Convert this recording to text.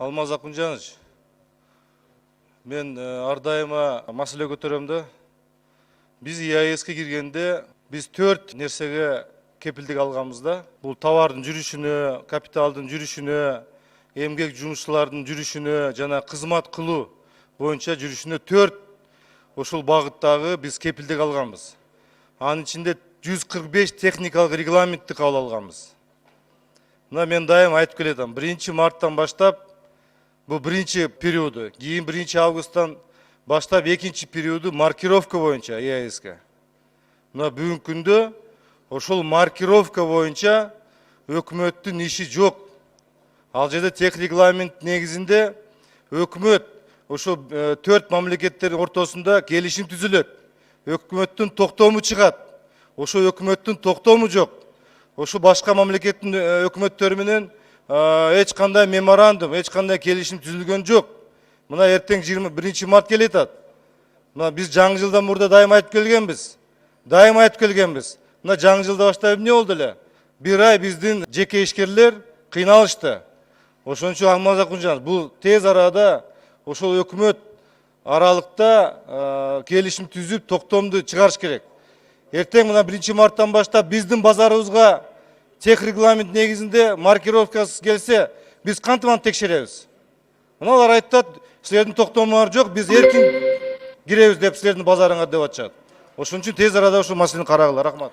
Алмаз Акунжанович, мен ар дайыма маселе көтөрөм да. Биз ЕАЭСке киргенде биз 4 нерсеге кепилдик алганбыз да. Бул товардын жүрүшүнө, капиталдын жүрүшүнө, эмгек жумушчулардын жүрүшүнө жана кызмат кылуу боюнча жүрүшүнө 4 ошол багыттагы биз кепилдик алганбыз. Анын ичинде 145 техникалык регламентти кабыл алганбыз. Мына мен дайым айтып келатам, 1 марттан баштап бул биринчи периоду, кийин 1 августтан баштап экинчи периоду маркировка боюнча ЕАЭСке. Мына бүгүнкү күндө ошол маркировка боюнча өкмөттүн иши жок. Ал жерде тех регламент негизинде өкмөт ошол 4 мамлекеттердин ортосунда келишим түзүлөт. Өкмөттүн токтому чыгат. Ошо өкмөттүн токтому жок. Ошо башка мамлекеттин өкмөттөрү менен эч кандай меморандум, эч кандай келишим түзүлгөн жок. Мына эртең 21 март келетат. Мына биз жаңы жылдан мурда дайым айтып келгенбиз. Мына жаңы жылда баштап эмне болду эле? Бир ай биздин жеке ишкерлер кыйналышты. Ошон үчүн Алмаз Акунжанович, бул тез арада ошол өкмөт аралыкта келишим түзүп, токтомду чыгарыш керек. Эртең мына 1 марттан баштап биздин базарыбызга тех регламент негизинде маркировкасыз келсе, биз кантип аны текшеребиз? Мына алар айтат, силердин токтомуңар жок, биз эркин киребиз деп силердин базарыңар деп атышат. Ошон үчүн тез арада ошол маселени карагыла. Рахмат.